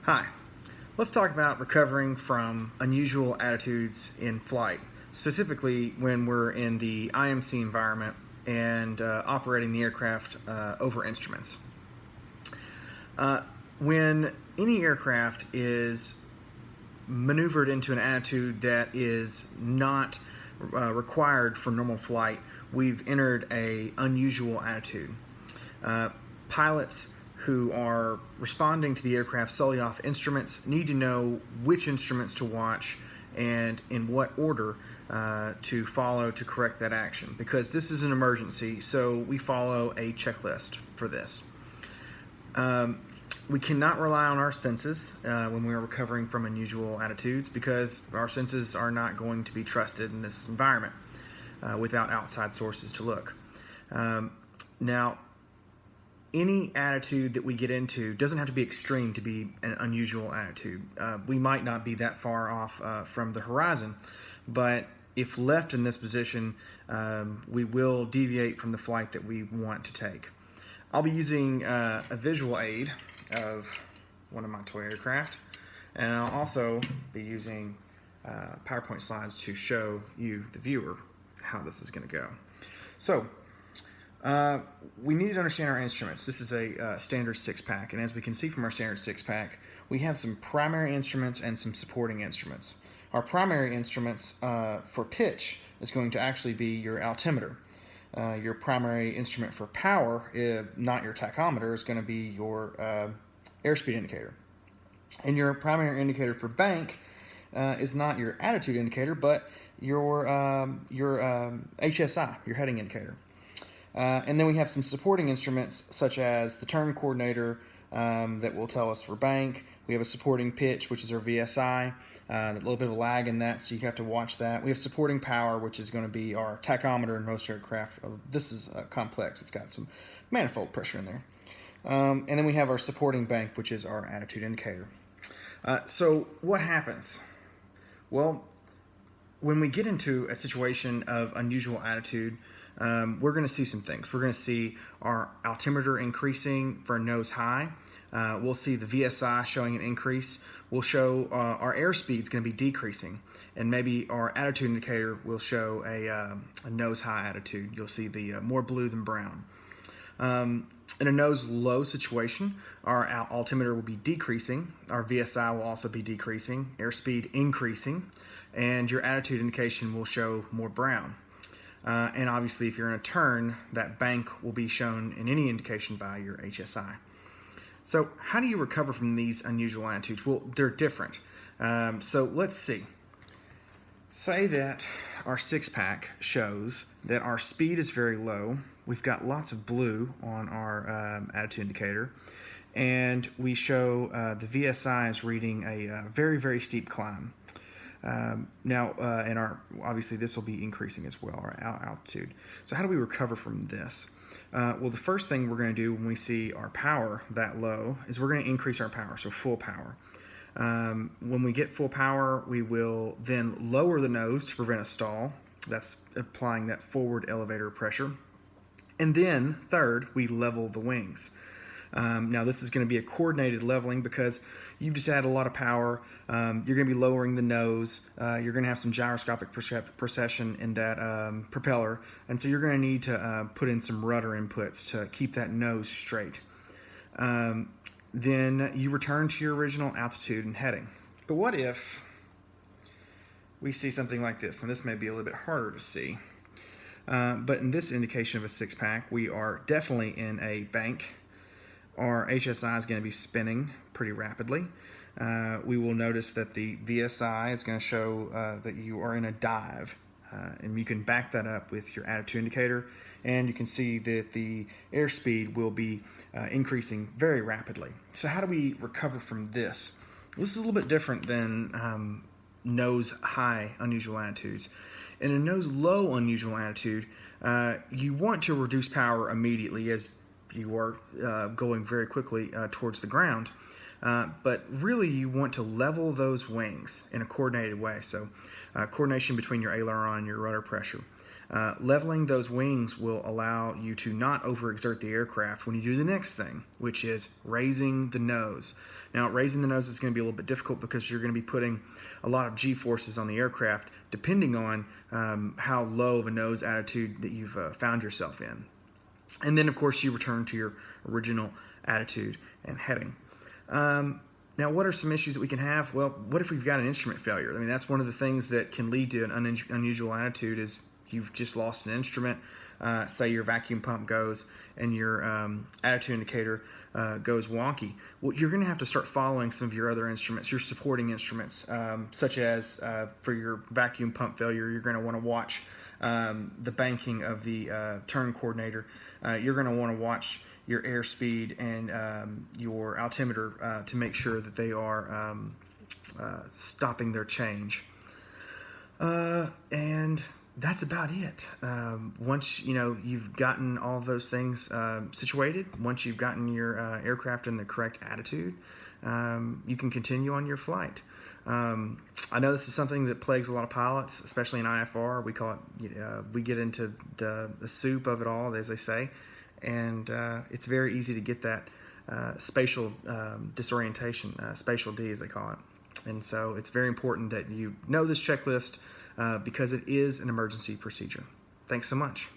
Hi, let's talk about recovering from unusual attitudes in flight, specifically when we're in the IMC environment and operating the aircraft over instruments. When any aircraft is maneuvered into an attitude that is not required for normal flight, we've entered a unusual attitude. Uh, Pilots who are responding to the aircraft solely off instruments need to know which instruments to watch and in what order to follow to correct that action, because this is an emergency, so we follow a checklist for this. We cannot rely on our senses when we are recovering from unusual attitudes, because our senses are not going to be trusted in this environment without outside sources to look. Now, any attitude that we get into doesn't have to be extreme to be an unusual attitude. We might not be that far off from the horizon, but if left in this position, we will deviate from the flight that we want to take. I'll be using a visual aid of one of my toy aircraft, and I'll also be using PowerPoint slides to show you, the viewer, how this is going to go. So, we need to understand our instruments. This is a standard six-pack, and as we can see from our standard six-pack, we have some primary instruments and some supporting instruments. Our primary instruments for pitch is going to actually be your altimeter. Your primary instrument for power, not your tachometer, is going to be your airspeed indicator. And your primary indicator for bank is not your attitude indicator, but your HSI, your heading indicator. And then we have some supporting instruments such as the turn coordinator that will tell us for bank. We have a supporting pitch, which is our VSI. A little bit of a lag in that, so you have to watch that. We have supporting power, which is going to be our tachometer in most aircraft. This is complex. It's got some manifold pressure in there. And then we have our supporting bank, which is our attitude indicator. So what happens? Well, when we get into a situation of unusual attitude, we're going to see some things. We're going to see our altimeter increasing for nose high. We'll see the VSI showing an increase. We'll show our airspeed is going to be decreasing, and maybe our attitude indicator will show a nose high attitude. You'll see the more blue than brown. In a nose low situation, our altimeter will be decreasing. Our VSI will also be decreasing. Airspeed increasing, and your attitude indication will show more brown. And obviously, if you're in a turn, that bank will be shown in any indication by your HSI. So how do you recover from these unusual attitudes? Well, they're different. So let's see. Say that our six-pack shows that our speed is very low. We've got lots of blue on our attitude indicator. And we show the VSI is reading a very, very steep climb. And obviously this will be increasing as well, our altitude. So how do we recover from this? Well, the first thing we're going to do when we see our power that low is we're going to increase our power, so full power. When we get full power, we will then lower the nose to prevent a stall. That's applying that forward elevator pressure. And then, third, we level the wings. Now, this is going to be a coordinated leveling because you've just added a lot of power. You're going to be lowering the nose. You're going to have some gyroscopic precession in that propeller. And so you're going to need to put in some rudder inputs to keep that nose straight. Then you return to your original altitude and heading. But what if we see something like this? And this may be a little bit harder to see. But in this indication of a six-pack, we are definitely in a bank. Our HSI is going to be spinning pretty rapidly. We will notice that the VSI is going to show that you are in a dive. And you can back that up with your attitude indicator, and you can see that the airspeed will be increasing very rapidly. So how do we recover from this? This is a little bit different than nose high unusual attitudes. In a nose low unusual attitude, you want to reduce power immediately as you are going very quickly towards the ground. But really you want to level those wings in a coordinated way. So coordination between your aileron and your rudder pressure. Leveling those wings will allow you to not overexert the aircraft when you do the next thing, which is raising the nose. Now, raising the nose is going to be a little bit difficult because you're going to be putting a lot of G-forces on the aircraft depending on how low of a nose attitude that you've found yourself in. And then, of course, you return to your original attitude and heading. Now, what are some issues that we can have? Well, what if we've got an instrument failure? I mean, that's one of the things that can lead to an unusual attitude is you've just lost an instrument. Say your vacuum pump goes and your attitude indicator goes wonky. Well, you're going to have to start following some of your other instruments, your supporting instruments, such as for your vacuum pump failure, you're going to want to watch the banking of the turn coordinator. You're going to want to watch your airspeed and your altimeter to make sure that they are stopping their change. And that's about it. Once you've gotten all of those things situated, once you've gotten your aircraft in the correct attitude, you can continue on your flight. I know this is something that plagues a lot of pilots, especially in IFR. We call it, we get into the soup of it all, as they say, and it's very easy to get that spatial disorientation, spatial D as they call it. And so it's very important that you know this checklist because it is an emergency procedure. Thanks so much.